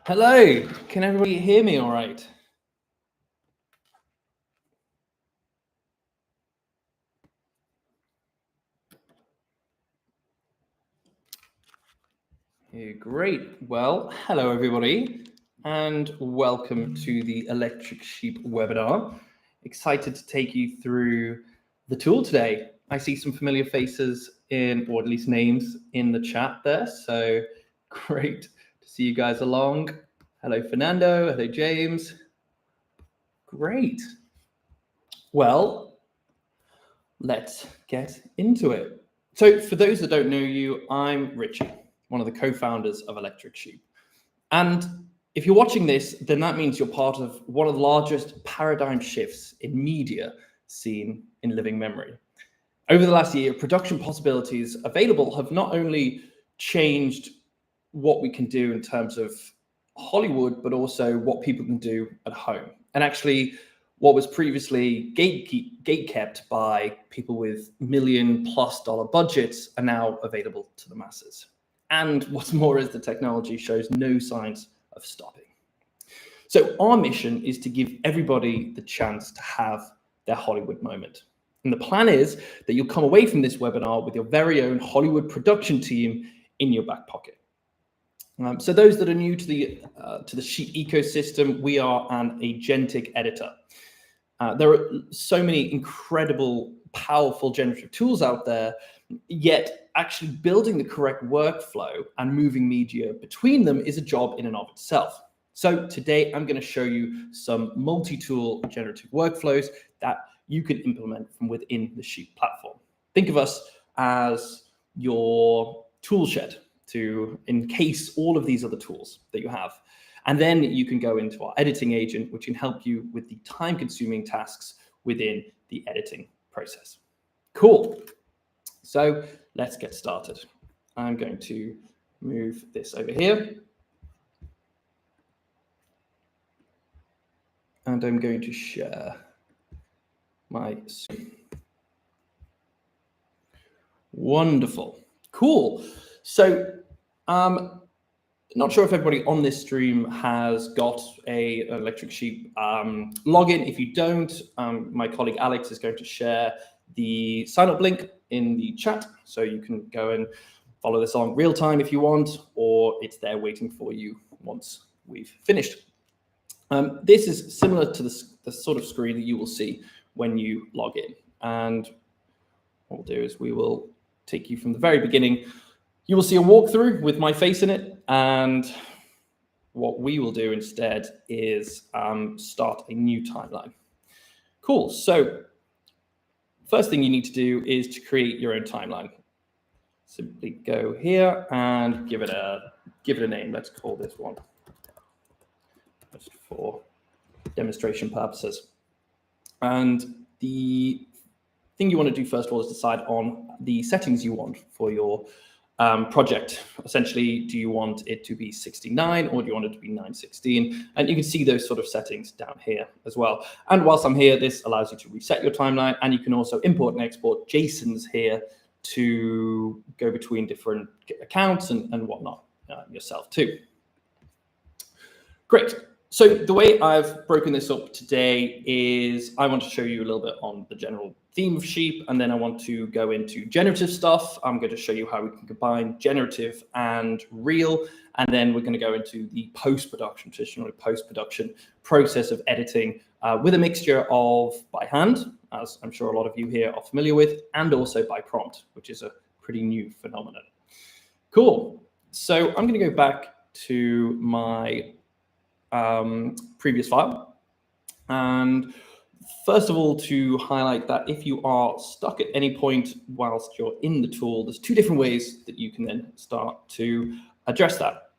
Hello, can everybody hear me all right? Great. Well, hello everybody, and welcome to the Electric Sheep webinar. Excited to take you through the tool today. I see some familiar faces or at least names in the chat there, so great to see you guys along. Hello, Fernando. Hello, James. Great. Well, let's get into it. So for those that don't know you, I'm Richie, one of the co-founders of Electric Sheep. And if you're watching this, then that means you're part of one of the largest paradigm shifts in media seen in living memory. Over the last year, production possibilities available have not only changed what we can do in terms of Hollywood, but also what people can do at home. And actually, what was previously gatekept by people with $1 million+ budgets are now available to the masses. And what's more is the technology shows no signs of stopping. So our mission is to give everybody the chance to have their Hollywood moment. And the plan is that you'll come away from this webinar with your very own Hollywood production team in your back pocket. So those that are new to the Sheep ecosystem, we are an agentic editor. There are so many incredible, powerful generative tools out there, yet actually building the correct workflow and moving media between them is a job in and of itself. So today I'm going to show you some multi-tool generative workflows that you can implement from within the Sheep platform. Think of us as your tool shed to encase all of these other tools that you have. And then you can go into our editing agent, which can help you with the time-consuming tasks within the editing process. Cool. So let's get started. I'm going to move this over here. And I'm going to share my screen. Wonderful. Cool. So not sure if everybody on this stream has got an Electric Sheep login. If you don't, my colleague Alex is going to share the sign-up link in the chat, so you can go and follow this on real time if you want, or it's there waiting for you once we've finished. This is similar to the sort of screen that you will see when you log in. And what we'll do is we will take you from the very beginning. You will see a walkthrough with my face in it, and what we will do instead is start a new timeline. Cool. So first thing you need to do is to create your own timeline. Simply go here and give it a name. Let's call this one, just for demonstration purposes. And the thing you want to do first of all is decide on the settings you want for your project. Essentially, do you want it to be 69 or do you want it to be 916? And you can see those sort of settings down here as well. And whilst I'm here, this allows you to reset your timeline, and you can also import and export JSONs here to go between different accounts and whatnot yourself too. Great. So the way I've broken this up today is I want to show you a little bit on the general theme of Sheep, and then I want to go into generative stuff. I'm going to show you how we can combine generative and real, and then we're going to go into the post-production, traditional post-production process of editing with a mixture of by hand, as I'm sure a lot of you here are familiar with, and also by prompt, which is a pretty new phenomenon. Cool. So I'm going to go back to my previous file, and first of all, to highlight that if you are stuck at any point whilst you're in the tool, there's two different ways that you can then start to address that.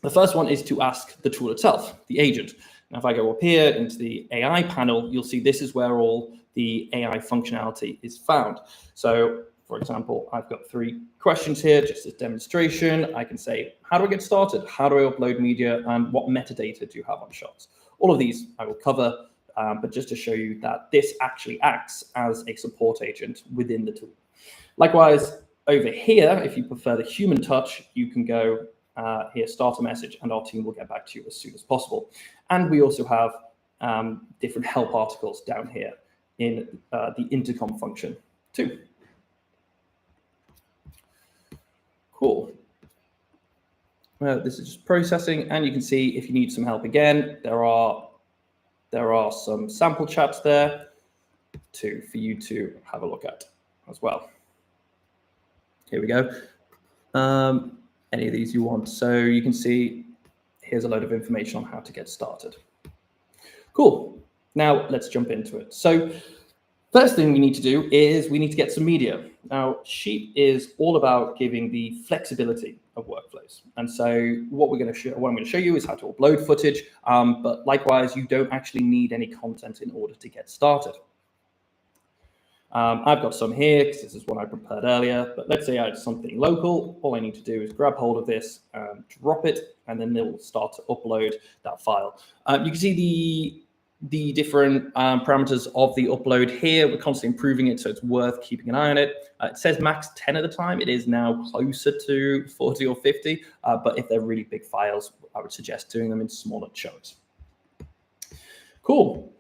The first one is to ask the tool itself, the agent. Now, if I go up here into the AI panel, you'll see this is where all the AI functionality is found. So for example, I've got 3 questions here, just as demonstration. I can say, how do I get started? How do I upload media? And what metadata do you have on shots? All of these I will cover, but just to show you that this actually acts as a support agent within the tool. Likewise, over here, if you prefer the human touch, you can go here, start a message, and our team will get back to you as soon as possible. And we also have different help articles down here in the intercom function too. Cool. This is just processing, and you can see if you need some help again, there are some sample chats there for you to have a look at as well. Here we go. Any of these you want. So you can see here's a load of information on how to get started. Cool. Now let's jump into it. So first thing we need to do is we need to get some media. Now, Sheep is all about giving the flexibility of workflows. And so what I'm going to show you is how to upload footage, but likewise, you don't actually need any content in order to get started. I've got some here because this is what I prepared earlier, but let's say I had something local. All I need to do is grab hold of this, drop it, and then it will start to upload that file. You can see the different parameters of the upload here. We're constantly improving it, so it's worth keeping an eye on it. It says max 10 at the time. It is now closer to 40 or 50, but if they're really big files, I would suggest doing them in smaller chunks. Cool.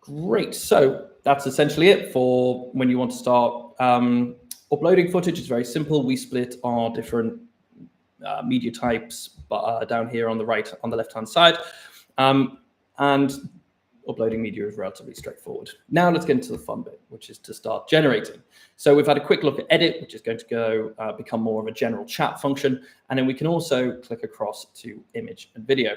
Great. So that's essentially it for when you want to start uploading footage. It's very simple. We split our different media types down here on the right, on the left-hand side. And uploading media is relatively straightforward. Now let's get into the fun bit, which is to start generating. So we've had a quick look at edit, which is going to go become more of a general chat function. And then we can also click across to image and video.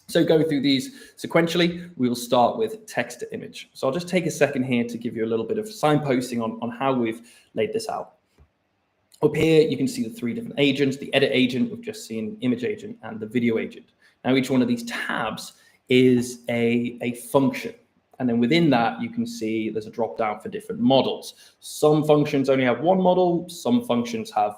So going through these sequentially, we will start with text to image. So I'll just take a second here to give you a little bit of signposting on how we've laid this out. Up here, you can see the three different agents: the edit agent, we've just seen image agent, and the video agent. Now, each one of these tabs is a function. And then within that, you can see there's a drop down for different models. Some functions only have one model, some functions have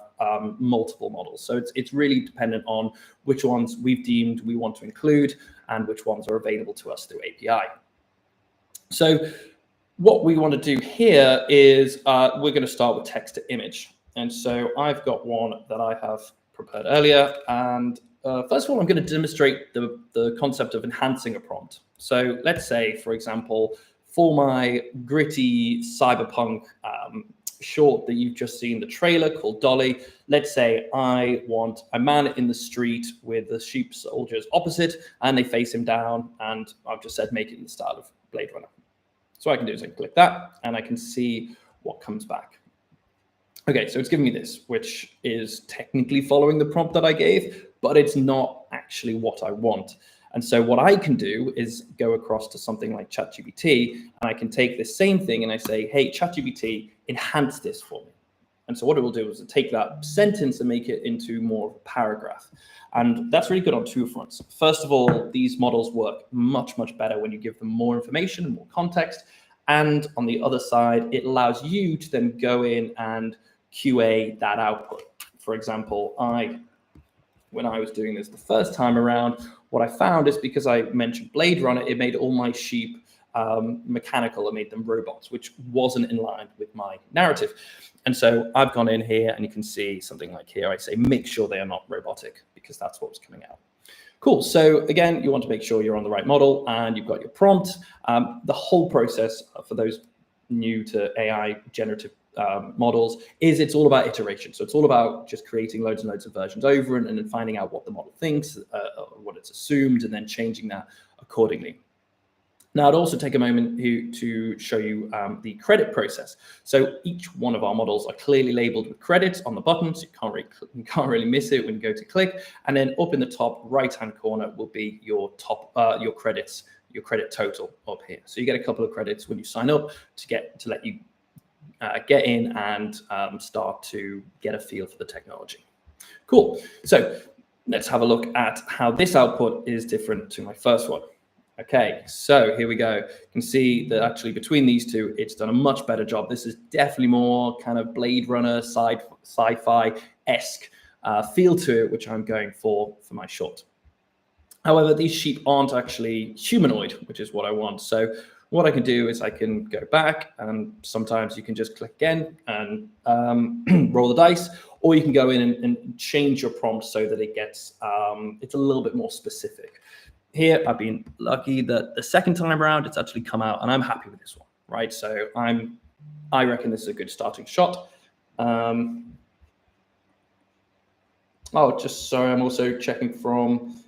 multiple models. So it's really dependent on which ones we've deemed we want to include and which ones are available to us through API. So what we want to do here is we're going to start with text to image. And so I've got one that I have prepared earlier. And first of all, I'm going to demonstrate the concept of enhancing a prompt. So let's say, for example, for my gritty cyberpunk short that you've just seen the trailer called Dolly, let's say I want a man in the street with the sheep soldiers opposite, and they face him down, and I've just said make it in the style of Blade Runner. So what I can do is I can click that, and I can see what comes back. Okay, so it's giving me this, which is technically following the prompt that I gave, but it's not actually what I want. And so what I can do is go across to something like ChatGPT, and I can take this same thing and I say, hey, ChatGPT, enhance this for me. And so what it will do is take that sentence and make it into more of a paragraph. And that's really good on two fronts. First of all, these models work much, much better when you give them more information and more context. And on the other side, it allows you to then go in and QA that output. For example, when I was doing this the first time around, what I found is because I mentioned Blade Runner, it made all my sheep mechanical and made them robots, which wasn't in line with my narrative. And so I've gone in here and you can see something like here, I say, make sure they are not robotic, because that's what was coming out. Cool. So again, you want to make sure you're on the right model and you've got your prompt. The whole process for those new to AI generative models is it's all about iteration. So it's all about just creating loads and loads of versions over and then finding out what the model thinks, what it's assumed, and then changing that accordingly. Now, I'd also take a moment to show you the credit process. So each one of our models are clearly labeled with credits on the button, so you can't really miss it when you go to click. And then up in the top right-hand corner will be your credits, your credit total up here. So you get a couple of credits when you sign up to let you get in and start to get a feel for the technology. Cool. So let's have a look at how this output is different to my first one. Okay, so here we go. You can see that actually between these two, it's done a much better job. This is definitely more kind of Blade Runner, sci-fi-esque feel to it, which I'm going for my short. However, these sheep aren't actually humanoid, which is what I want. So What I can do is I can go back, and sometimes you can just click again and roll the dice, or you can go in and change your prompt so that it gets, it's a little bit more specific. Here, I've been lucky that the second time around, it's actually come out, and I'm happy with this one, right? So I reckon this is a good starting shot. Sorry, I'm also checking from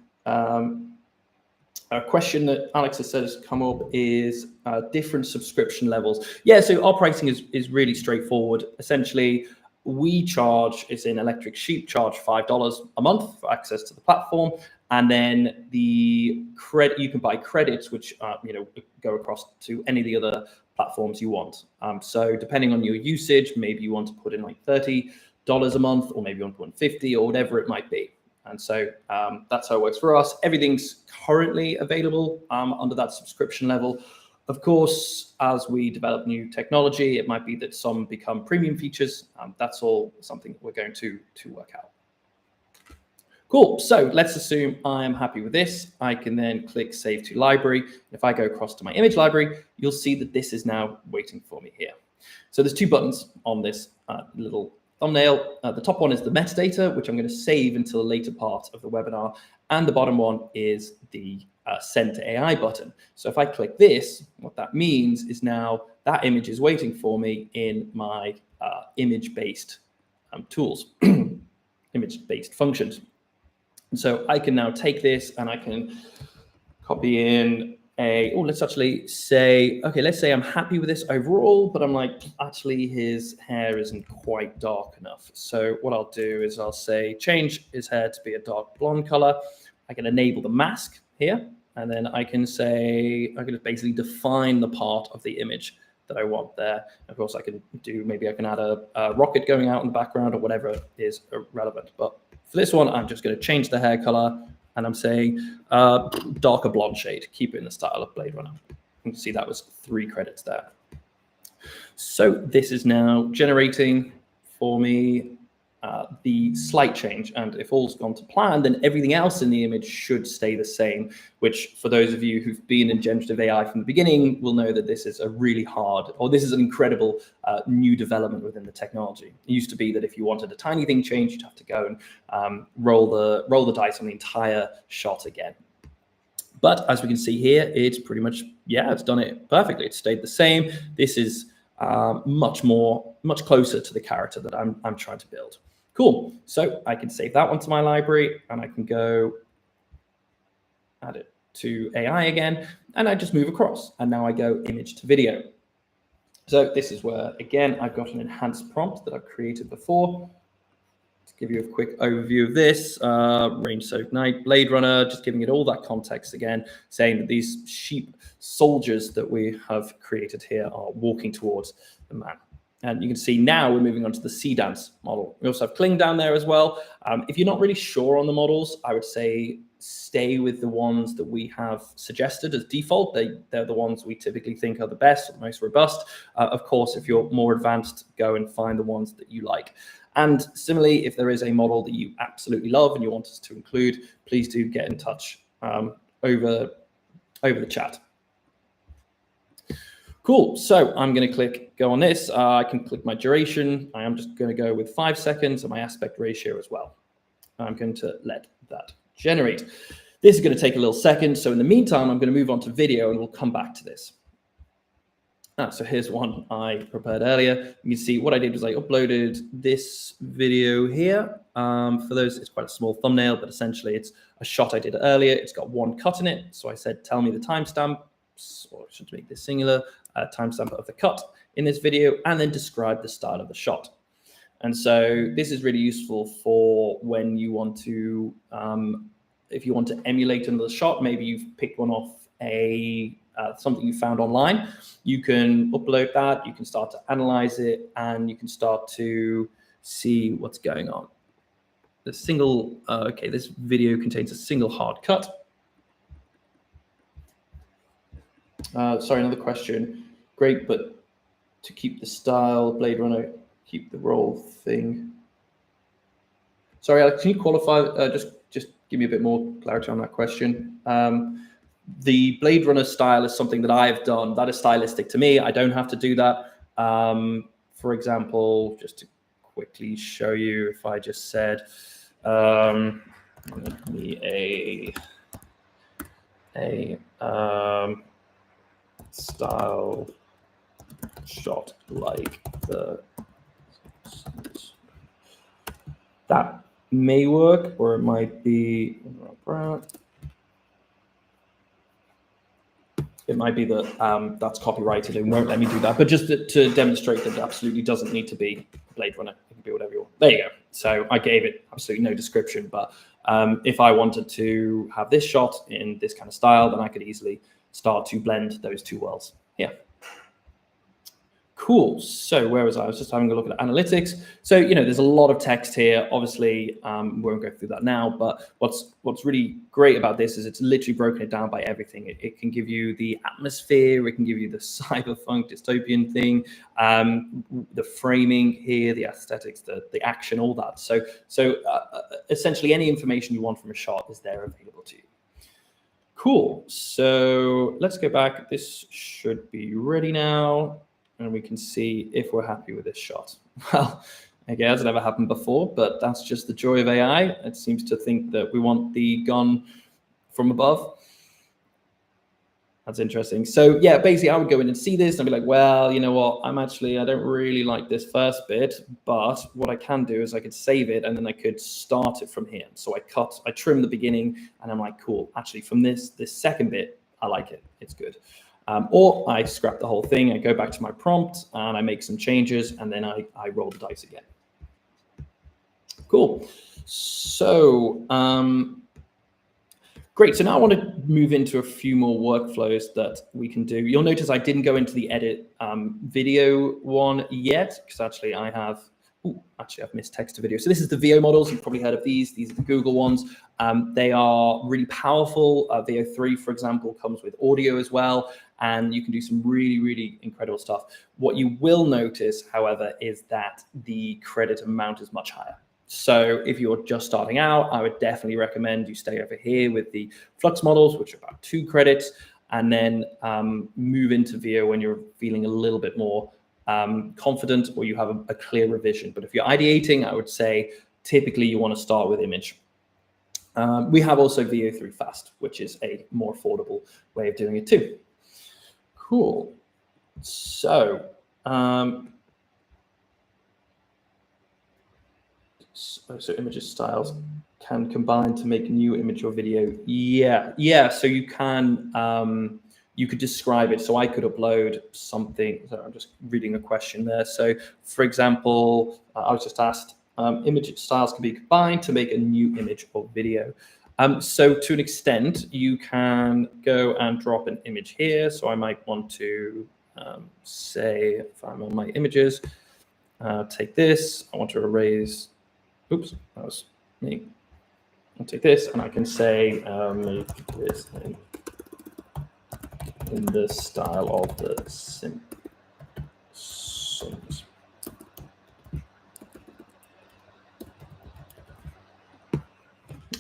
a question that Alex has said has come up is different subscription levels. Yeah, so our pricing is really straightforward. Essentially, we charge, it's in Electric Sheep, charge $5 a month for access to the platform. And then the credit, you can buy credits, which go across to any of the other platforms you want. So depending on your usage, maybe you want to put in like $30 a month, or maybe you want to put in $50 or whatever it might be. And so that's how it works for us. Everything's currently available under that subscription level. Of course, as we develop new technology, it might be that some become premium features. That's all something that we're going to work out. Cool. So let's assume I am happy with this. I can then click Save to Library. If I go across to my image library, you'll see that this is now waiting for me here. So there's two buttons on this little thumbnail. The top one is the metadata, which I'm going to save until a later part of the webinar. And the bottom one is the Send to AI button. So if I click this, what that means is now that image is waiting for me in my image-based tools, image-based functions. And so I can now take this and I can copy in let's actually say, okay, let's say I'm happy with this overall, but I'm like, actually his hair isn't quite dark enough. So what I'll do is I'll say, change his hair to be a dark blonde color. I can enable the mask here, and then I can say, I can basically define the part of the image that I want there. Of course, I can do, maybe I can add a rocket going out in the background or whatever is relevant. But for this one, I'm just going to change the hair color. And I'm saying darker blonde shade, keep it in the style of Blade Runner. You can see that was 3 credits there. So this is now generating for me the slight change. And if all's gone to plan, then everything else in the image should stay the same, which for those of you who've been in generative AI from the beginning will know that this is a really hard, or this is an incredible new development within the technology. It used to be that if you wanted a tiny thing changed, you'd have to go and roll the dice on the entire shot again. But as we can see here, it's pretty much, yeah, it's done it perfectly. It stayed the same. This is much closer to the character that I'm trying to build. Cool. So I can save that one to my library, and I can go add it to AI again, and I just move across, and now I go image to video. So this is where, again, I've got an enhanced prompt that I've created before. To give you a quick overview of this, range so night, Blade Runner, just giving it all that context again, saying that these sheep soldiers that we have created here are walking towards the man. And you can see now we're moving on to the sea dance model. We also have Kling down there as well. If you're not really sure on the models, I would say stay with the ones that we have suggested as default. They're the ones we typically think are the best, or the most robust. Of course, if you're more advanced, go and find the ones that you like. And similarly, if there is a model that you absolutely love and you want us to include, please do get in touch over the chat. Cool. So I'm going to click go on this. I can click my duration. I am just going to go with 5 seconds and my aspect ratio as well. I'm going to let that generate. This is going to take a little second. So in the meantime, I'm going to move on to video and we'll come back to this. So here's one I prepared earlier. You can see what I did was I uploaded this video here. For those, it's quite a small thumbnail, but essentially it's a shot I did earlier. It's got one cut in it. So I said, tell me the timestamp, or I should make this singular, timestamp of the cut in this video, and then describe the style of the shot. And so this is really useful for when you want to, if you want to emulate another shot, maybe you've picked one off something you found online, you can upload that, you can start to analyze it, and you can start to see what's going on. The single, okay, this video contains a single hard cut. Sorry, another question. Great, but to keep the style, Blade Runner, keep the roll thing. Sorry, Alex, can you qualify, just give me a bit more clarity on that question. the Blade Runner style is something that I've done. That is stylistic to me. I don't have to do that. For example, just to quickly show you, if I just said, make me a style shot like that may work, or it might be, it might be that that's copyrighted and won't let me do that. But just to demonstrate that it absolutely doesn't need to be Blade Runner. It can be whatever you want. There you go. So I gave it absolutely no description, but if I wanted to have this shot in this kind of style, then I could easily start to blend those two worlds. Yeah. Cool. So where was I? I was just having a look at analytics. So, there's a lot of text here. Obviously, we won't go through that now, but what's really great about this is it's literally broken it down by everything. It can give you the atmosphere. It can give you the cyberpunk dystopian thing, the framing here, the aesthetics, the action, all that. So essentially any information you want from a shot is there available to you. Cool. So let's go back. This should be ready now. And we can see if we're happy with this shot. Well, again, it's never happened before, but that's just the joy of AI. It seems to think that we want the gun from above. That's interesting. So yeah, basically I would go in and see this and I'd be like, well, you know what? I don't really like this first bit, but what I can do is I could save it and then I could start it from here. So I trim the beginning and I'm like, cool, actually from this second bit, I like it. It's good. Or I scrap the whole thing, I go back to my prompt and I make some changes and then I roll the dice again. Cool. So great. So now I want to move into a few more workflows that we can do. You'll notice I didn't go into the edit video one yet because actually I've missed text to video. So this is the VO models. You've probably heard of these. These are the Google ones. They are really powerful. VO3, for example, comes with audio as well. And you can do some really, really incredible stuff. What you will notice, however, is that the credit amount is much higher. So if you're just starting out, I would definitely recommend you stay over here with the Flux models, which are about 2 credits, and then move into VO when you're feeling a little bit more confident or you have a clear revision. But if you're ideating, I would say typically you want to start with image. We have also VO3 Fast, which is a more affordable way of doing it too. Cool. So, so images styles can combine to make new image or video. Yeah. So you can, you could describe it. So I could upload something. So I'm just reading a question there. So for example, I was just asked, image styles can be combined to make a new image or video. So to an extent, you can go and drop an image here. So I might want to say, if I'm on my images, take this. I want to erase. Oops, that was me. I'll take this and I can say, make this in the style of the Simpsons.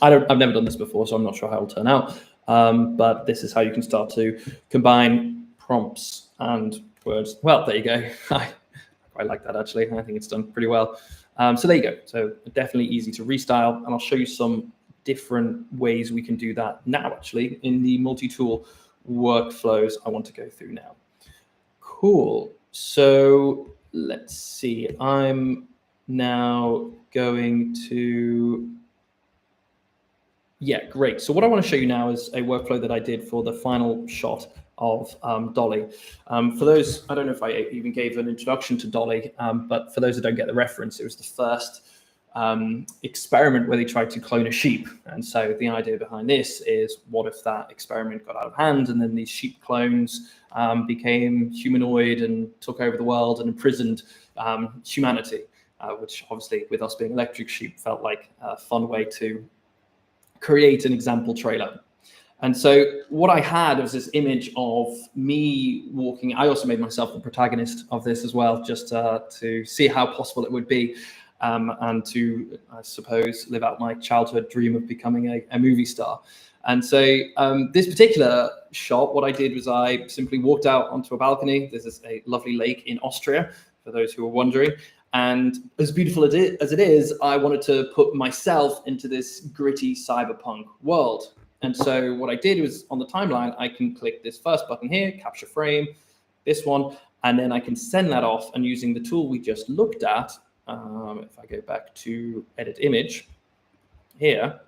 I've never done this before, so I'm not sure how it'll turn out. But this is how you can start to combine prompts and words. Well, there you go. I quite like that, actually. I think it's done pretty well. So there you go. So definitely easy to restyle. And I'll show you some different ways we can do that now, actually, in the multi-tool workflows I want to go through now. Cool. So let's see. I'm now going to... Yeah, great. So what I want to show you now is a workflow that I did for the final shot of Dolly. For those, I don't know if I even gave an introduction to Dolly, but for those that don't get the reference, it was the first experiment where they tried to clone a sheep. And so the idea behind this is, what if that experiment got out of hand and then these sheep clones became humanoid and took over the world and imprisoned humanity, which obviously with us being electric sheep felt like a fun way to create an example trailer. And so what I had was this image of me walking. I also made myself the protagonist of this as well, just to see how possible it would be, and to, I suppose, live out my childhood dream of becoming a movie star. And so this particular shot, what I did was I simply walked out onto a balcony. This is a lovely lake in Austria, for those who are wondering. And as beautiful as it is, I wanted to put myself into this gritty cyberpunk world. And so what I did was on the timeline, I can click this first button here, capture frame, this one, and then I can send that off. And using the tool we just looked at, if I go back to edit image here,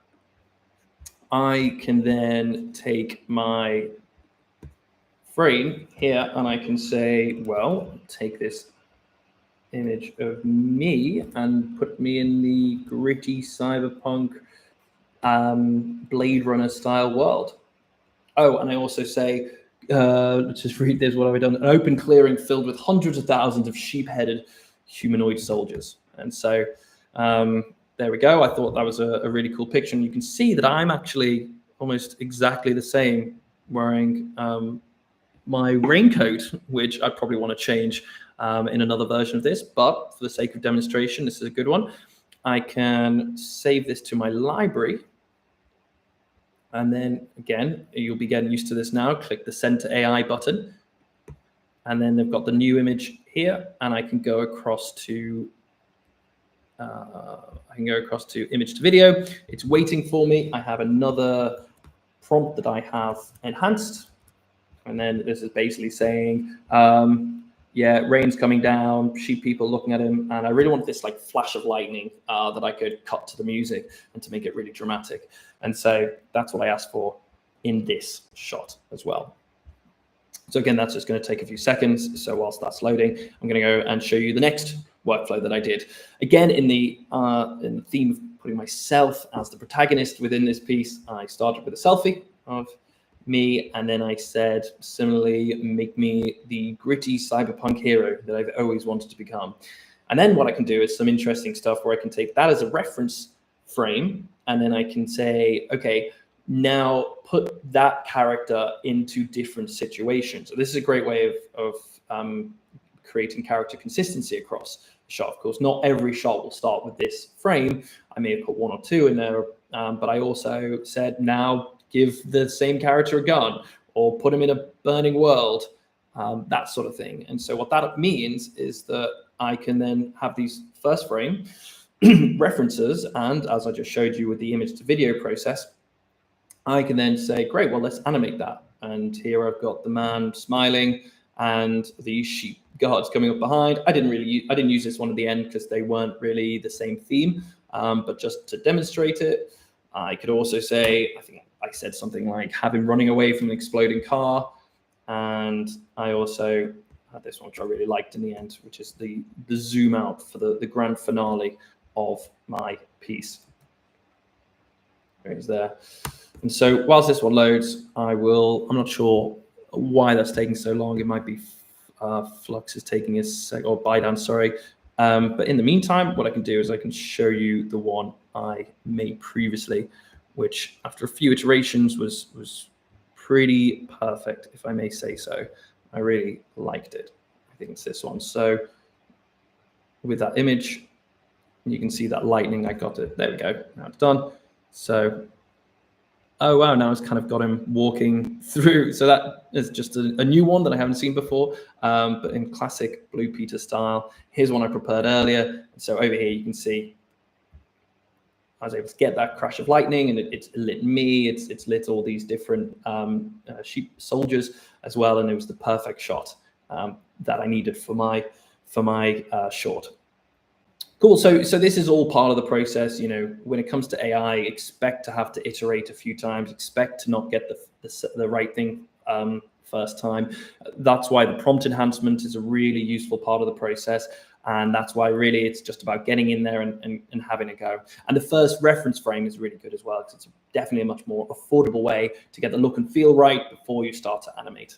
I can then take my frame here and I can say, well, take this image of me and put me in the gritty cyberpunk Blade Runner style world. Oh, and I also say, let's just read this, what have I done? An open clearing filled with hundreds of thousands of sheep-headed humanoid soldiers. And so there we go. I thought that was a really cool picture. And you can see that I'm actually almost exactly the same wearing my raincoat, which I probably want to change in another version of this. But for the sake of demonstration, this is a good one. I can save this to my library. And then again, you'll be getting used to this now. Click the Send to AI button. And then they've got the new image here. And I can go across to image to video. It's waiting for me. I have another prompt that I have enhanced. And then this is basically saying, yeah, rain's coming down, sheep people looking at him. And I really want this like flash of lightning that I could cut to the music and to make it really dramatic. And so that's what I asked for in this shot as well. So again, that's just going to take a few seconds. So whilst that's loading, I'm going to go and show you the next workflow that I did. Again, in the theme of putting myself as the protagonist within this piece, I started with a selfie of me, and then I said, similarly, make me the gritty cyberpunk hero that I've always wanted to become. And then what I can do is some interesting stuff where I can take that as a reference frame, and then I can say, okay, now put that character into different situations. So this is a great way of creating character consistency across the shot. Of course, not every shot will start with this frame. I may have put one or two in there, but I also said, now give the same character a gun or put him in a burning world, that sort of thing. And so what that means is that I can then have these first frame references. And as I just showed you with the image to video process, I can then say, great, well, let's animate that. And here I've got the man smiling and the sheep guards coming up behind. I didn't use this one at the end because they weren't really the same theme, but just to demonstrate it, I could also say, I think I said something like have him running away from an exploding car. And I also had this one, which I really liked in the end, which is the zoom out for the grand finale of my piece. It's there. And so whilst this one loads, I'm not sure why that's taking so long. It might be Flux is taking a sec, or ByteDance, sorry. But in the meantime, what I can do is I can show you the one I made previously, which after a few iterations was pretty perfect, if I may say so. I really liked it. I think it's this one. So with that image, you can see that lightning, I got it. There we go, now it's done. So, oh wow, now it's kind of got him walking through. So that is just a new one that I haven't seen before, but in classic Blue Peter style. Here's one I prepared earlier. So over here, you can see I was able to get that crash of lightning, and it's lit me, it's lit all these different sheep soldiers as well, and it was the perfect shot that I needed for my short. Cool. So this is all part of the process. You know, when it comes to AI, expect to have to iterate a few times. Expect to not get the right thing first time. That's why the prompt enhancement is a really useful part of the process. And that's why really it's just about getting in there and having a go. And the first reference frame is really good as well, because it's definitely a much more affordable way to get the look and feel right before you start to animate.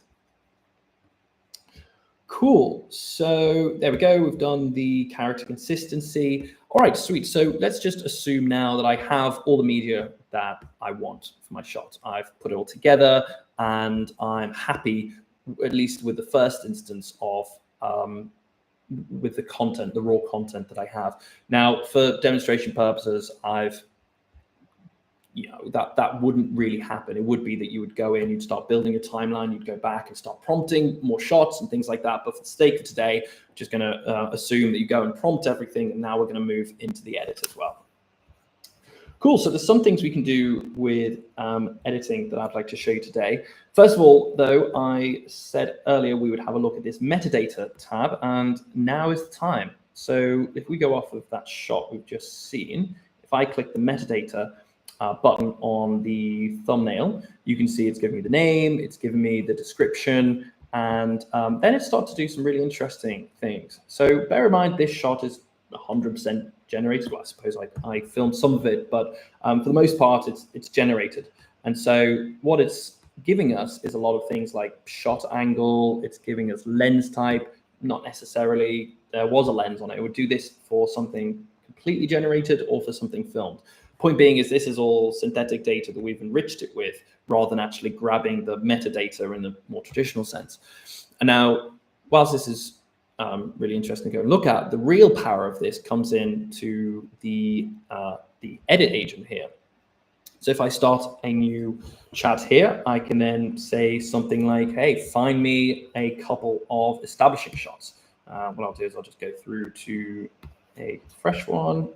Cool. So there we go. We've done the character consistency. All right, sweet. So let's just assume now that I have all the media that I want for my shot. I've put it all together and I'm happy, at least with the first instance of with the content, the raw content that I have. Now, for demonstration purposes, I've that wouldn't really happen. It would be that you would go in, you'd start building a timeline, you'd go back and start prompting more shots and things like that. But for the sake of today, I'm just going to assume that you go and prompt everything, and now we're going to move into the edit as well. Cool. So there's some things we can do with editing that I'd like to show you today. First of all, though, I said earlier we would have a look at this metadata tab, and now is the time. So if we go off of that shot we've just seen, if I click the metadata button on the thumbnail, you can see it's giving me the name, it's giving me the description, and then it starts to do some really interesting things. So bear in mind, this shot is 100% generated. Well, I suppose I filmed some of it, but for the most part, it's generated. And so what it's giving us is a lot of things like shot angle. It's giving us lens type. Not necessarily there was a lens on it. It would do this for something completely generated or for something filmed. Point being is this is all synthetic data that we've enriched it with, rather than actually grabbing the metadata in the more traditional sense. And now, whilst this is really interesting to go and look at, the real power of this comes into the edit agent here. So if I start a new chat here, I can then say something like, hey, find me a couple of establishing shots. What I'll do is I'll just go through to a fresh one,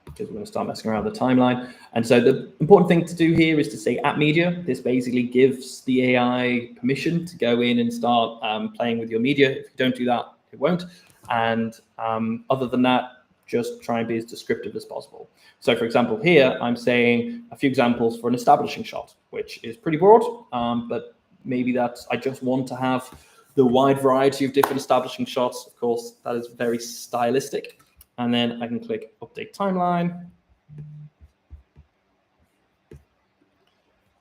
because we're going to start messing around with the timeline. And so the important thing to do here is to say @media. This basically gives the AI permission to go in and start playing with your media. If you don't do that, it won't. And other than that, just try and be as descriptive as possible. So for example, here, I'm saying a few examples for an establishing shot, which is pretty broad, but maybe I just want to have the wide variety of different establishing shots. Of course, that is very stylistic. And then I can click update timeline.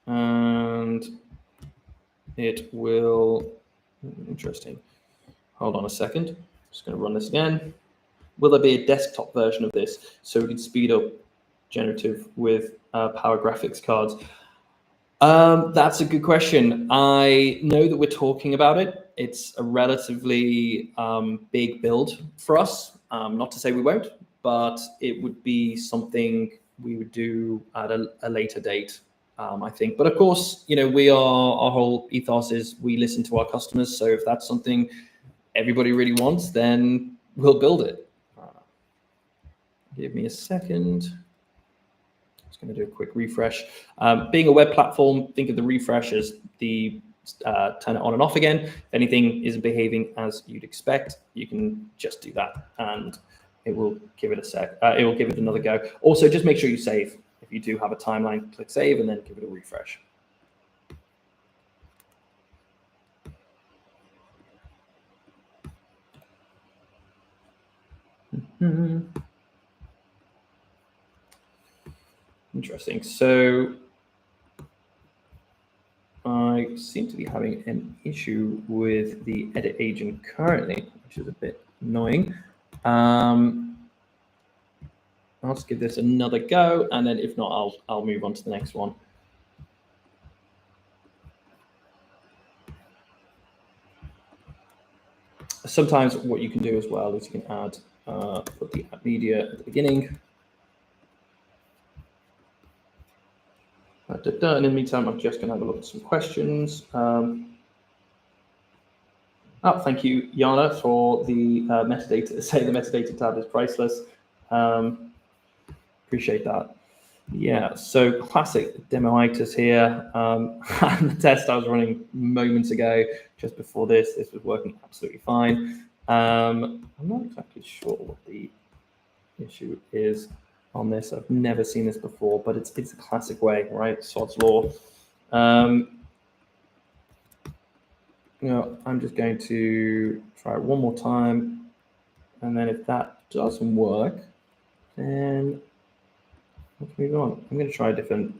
And it will, interesting. Hold on a second. I'm just going to run this again. Will there be a desktop version of this so we can speed up generative with Power Graphics cards? That's a good question. I know that we're talking about it. It's a relatively big build for us. Not to say we won't, but it would be something we would do at a later date, I think. But of course, our whole ethos is we listen to our customers. So if that's something everybody really wants, then we'll build it. Give me a second. Just going to do a quick refresh. Being a web platform, think of the refresh as the turn it on and off again. If anything isn't behaving as you'd expect, you can just do that, and it will give it a sec. It will give it another go. Also, just make sure you save. If you do have a timeline, click save and then give it a refresh. Interesting. So I seem to be having an issue with the edit agent currently, which is a bit annoying. I'll just give this another go, and then if not, I'll move on to the next one. Sometimes what you can do as well is you can add put the @media at the beginning. And in the meantime, I'm just going to have a look at some questions. Thank you, Yana, for the metadata. Say the metadata tab is priceless. Appreciate that. Yeah, so classic demoitis here. And the test I was running moments ago, just before this was working absolutely fine. I'm not exactly sure what the issue is on this. I've never seen this before, but it's a classic way, right? Sod's law. I'm just going to try it one more time, and then if that doesn't work, then let's move on. I'm going to try a different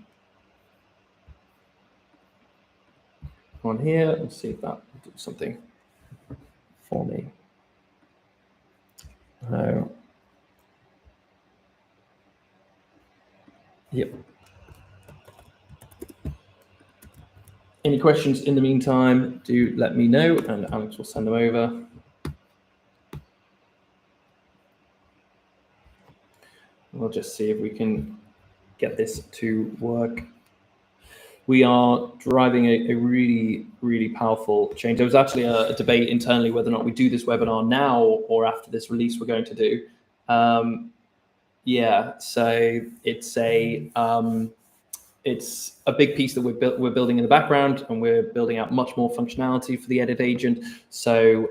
one here and see if that will do something for me. Yep. Any questions in the meantime, do let me know, and Alex will send them over. We'll just see if we can get this to work. We are driving a really, really powerful change. There was actually a debate internally whether or not we do this webinar now or after this release we're going to do. Yeah, so it's a big piece that we're building in the background, and we're building out much more functionality for the edit agent. So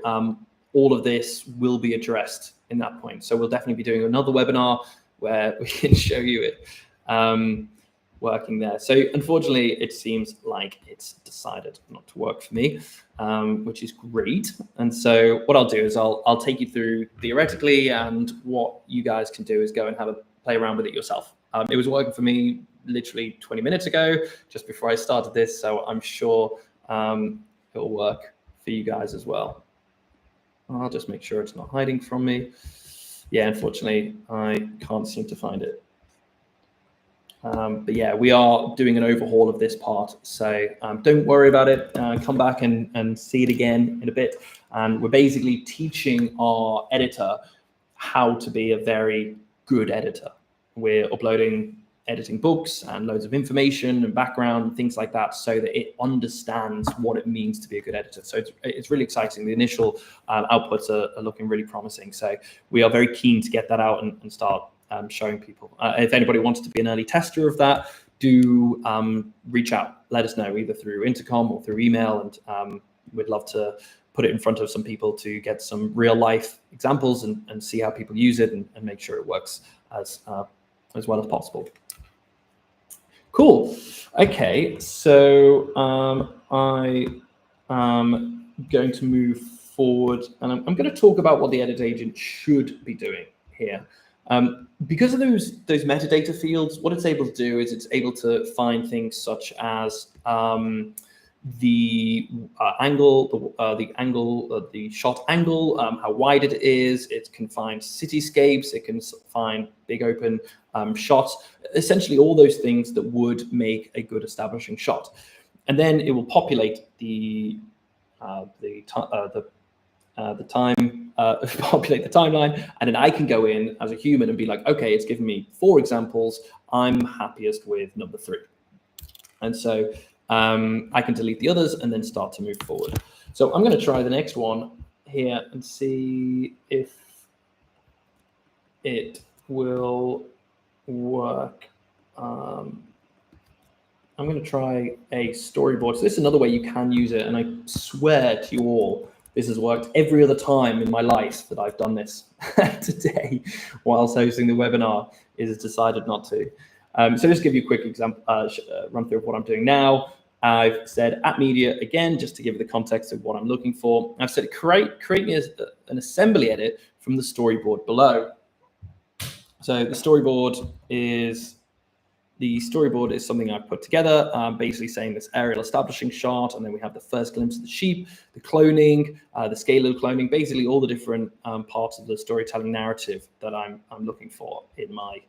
all of this will be addressed in that point. So we'll definitely be doing another webinar where we can show you it working there. So unfortunately, it seems like it's decided not to work for me, which is great. And so what I'll do is I'll take you through theoretically, and what you guys can do is go and have a play around with it yourself. It was working for me literally 20 minutes ago, just before I started this. So I'm sure it'll work for you guys as well. I'll just make sure it's not hiding from me. Yeah, unfortunately, I can't seem to find it. But yeah, we are doing an overhaul of this part. So don't worry about it. Come back and see it again in a bit. And we're basically teaching our editor how to be a very good editor. We're uploading editing books and loads of information and background and things like that, so that it understands what it means to be a good editor. So it's really exciting. The initial outputs are looking really promising. So we are very keen to get that out and start showing people. If anybody wants to be an early tester of that, do reach out. Let us know either through intercom or through email, and we'd love to put it in front of some people to get some real life examples and see how people use it, and make sure it works as well as possible. Cool. Okay, so I am going to move forward, and I'm going to talk about what the edit agent should be doing here. Because of those metadata fields, what it's able to do is it's able to find things such as the angle, the shot angle, how wide it is. It can find cityscapes. It can find big open shots. Essentially, all those things that would make a good establishing shot. And then it will populate the timeline, and then I can go in as a human and be like, okay, it's given me 4 examples. I'm happiest with number 3, and so I can delete the others and then start to move forward. So I'm going to try the next one here and see if it will work. I'm going to try a storyboard. So this is another way you can use it, and I swear to you all, this has worked every other time in my life that I've done this. Today, whilst hosting the webinar, it has decided not to. So just give you a quick example, run through of what I'm doing now. I've said at media again, just to give you the context of what I'm looking for. I've said create me an assembly edit from the storyboard below. So the storyboard is something I've put together, basically saying this aerial establishing shot, and then we have the first glimpse of the sheep, the cloning, the scalar cloning, basically all the different parts of the storytelling narrative that I'm looking for in my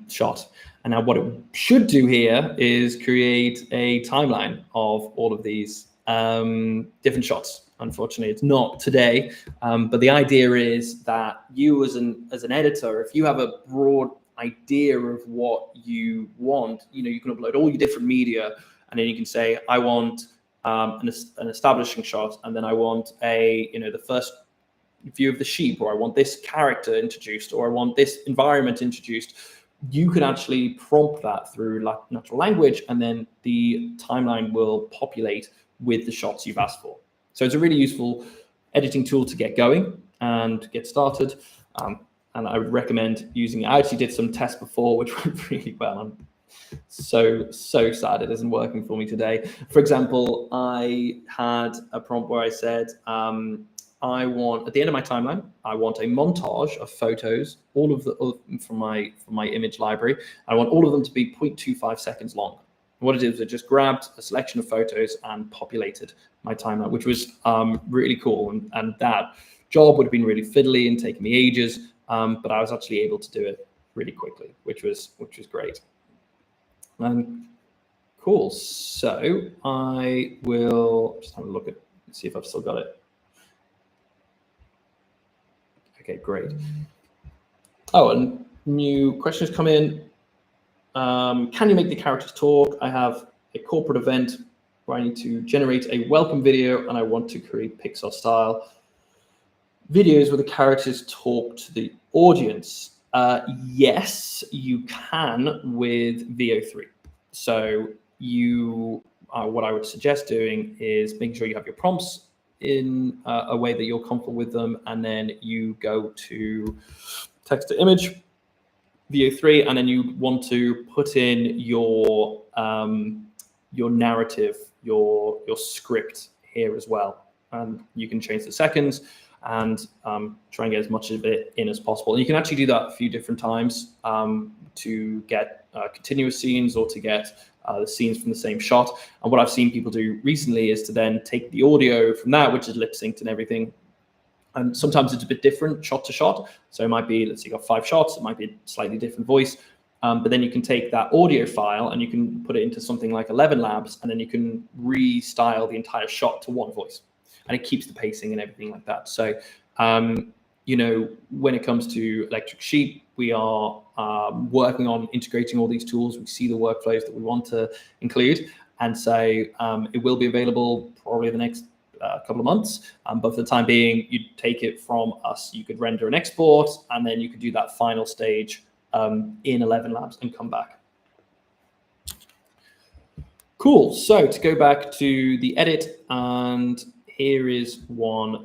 shot. And now what it should do here is create a timeline of all of these different shots. Unfortunately, it's not today, but the idea is that you as an editor, if you have a broad idea of what you want, you can upload all your different media, and then you can say, I want an establishing shot, and then I want the first view of the sheep, or I want this character introduced, or I want this environment introduced. You can actually prompt that through natural language, and then the timeline will populate with the shots you've asked for. So it's a really useful editing tool to get going and get started. And I would recommend using it. I actually did some tests before, which went really well. I'm so sad it isn't working for me today. For example, I had a prompt where I said, I want, at the end of my timeline, I want a montage of photos, all of from my image library. I want all of them to be 0.25 seconds long. And what it did was it just grabbed a selection of photos and populated my timeline, which was really cool. And that job would have been really fiddly and taken me ages, but I was actually able to do it really quickly, which was great. Cool. So I will just have a look at, see if I've still got it. Okay, great. Oh, and new questions come in. Can you make the characters talk? I have a corporate event where I need to generate a welcome video and I want to create Pixar style videos where the characters talk to the audience. Yes, you can with VO3. So what I would suggest doing is making sure you have your prompts in a way that you're comfortable with them, and then you go to text to image, VO3, and then you want to put in your narrative, your script here as well. And you can change the seconds and try and get as much of it in as possible. And you can actually do that a few different times to get continuous scenes or to get the scenes from the same shot. And what I've seen people do recently is to then take the audio from that, which is lip synced and everything. And sometimes it's a bit different shot to shot. So it might be, let's say you got 5 shots, it might be a slightly different voice. But then you can take that audio file and you can put it into something like 11 Labs, and then you can restyle the entire shot to one voice. And it keeps the pacing and everything like that. So, you know, when it comes to Electric Sheep, we are working on integrating all these tools. We see the workflows that we want to include. And so it will be available probably the next couple of months. But for the time being, you'd take it from us. You could render and export, and then you could do that final stage in 11 Labs and come back. Cool. So to go back to the edit, and here is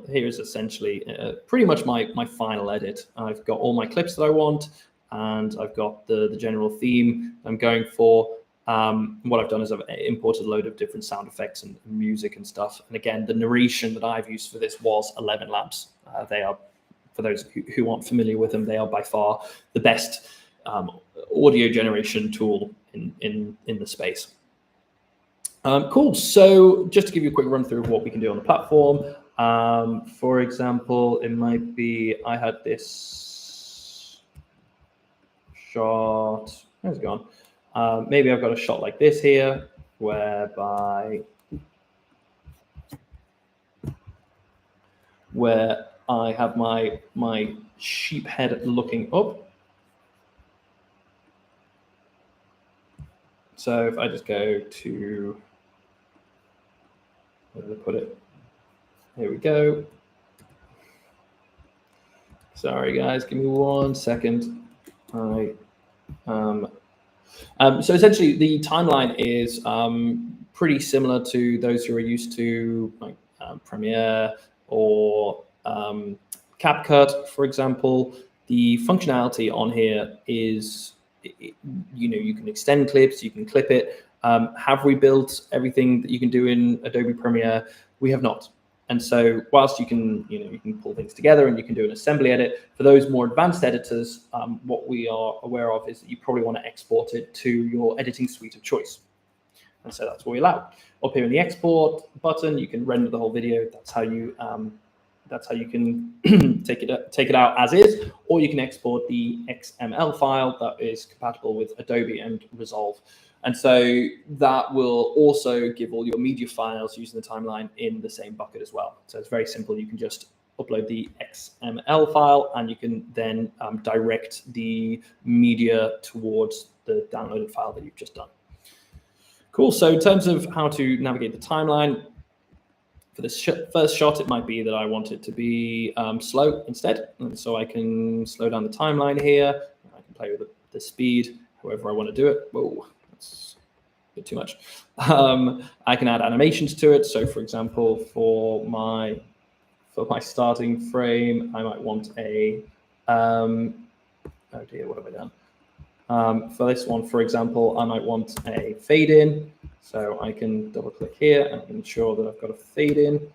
essentially pretty much my final edit. I've got all my clips that I want, and I've got the general theme I'm going for. What I've done is I've imported a load of different sound effects and music and stuff. And again, the narration that I've used for this was 11 Labs. They are, for those who aren't familiar with them, they are by far the best audio generation tool in the space. Cool. So just to give you a quick run through of what we can do on the platform. For example, it might be I had this shot. Where's it gone? Maybe I've got a shot like this here, where I have my sheep head looking up. So if I just go to, where did I put it? Here we go. Sorry guys, give me 1 second. So essentially the timeline is pretty similar to those who are used to like Premiere or CapCut, for example. The functionality on here is, you know, you can extend clips, you can clip it. Have we built everything that you can do in Adobe Premiere? We have not. And so whilst you can pull things together and you can do an assembly edit, for those more advanced editors, what we are aware of is that you probably want to export it to your editing suite of choice. And so that's what we allow. Up here in the export button, you can render the whole video. That's how you can take it out as is, or you can export the XML file that is compatible with Adobe and Resolve. And so that will also give all your media files using the timeline in the same bucket as well. So it's very simple. You can just upload the XML file and you can then direct the media towards the downloaded file that you've just done. Cool. So in terms of how to navigate the timeline, for this first shot, it might be that I want it to be slow instead. And so I can slow down the timeline here. I can play with the speed, however I want to do it. Whoa, that's a bit too much. I can add animations to it. So for example, for my starting frame, I might want a, oh dear, what have I done? For this one, for example, I might want a fade in. So I can double click here and ensure that I've got a fade in,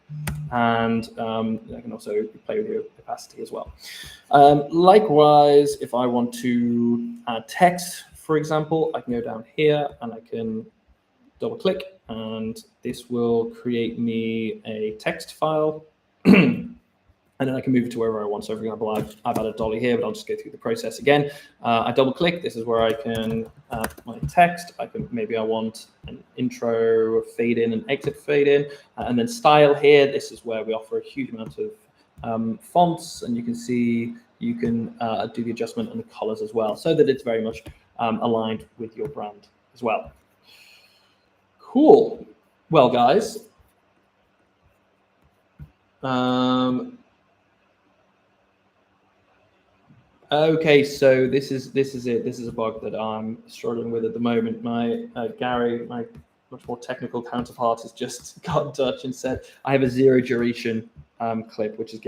and I can also play with your opacity as well. Likewise, if I want to add text, for example, I can go down here and I can double click and this will create me a text file. And then I can move it to wherever I want. So for example, I've added dolly here, but I'll just go through the process again. I double click. This is where I can add my text. Maybe I want an intro, fade in, and exit fade in. And then style here, this is where we offer a huge amount of fonts. And you can see you can do the adjustment on the colors as well, so that it's very much aligned with your brand as well. Cool. Well, guys, okay, so this is it. This is a bug that I'm struggling with at the moment. My Gary, my much more technical counterpart, has just got in touch and said I have a 0 duration clip, which is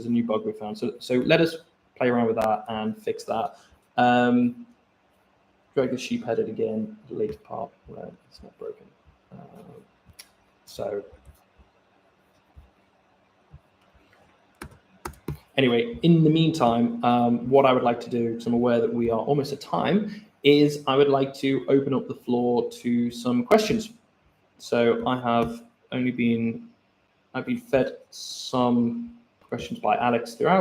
a new bug we found. So let us play around with that and fix that. Drag the sheep headed again, the later part where it's not broken. So anyway, in the meantime, what I would like to do, because I'm aware that we are almost at time, is I would like to open up the floor to some questions. So I've been fed some questions by Alex throughout.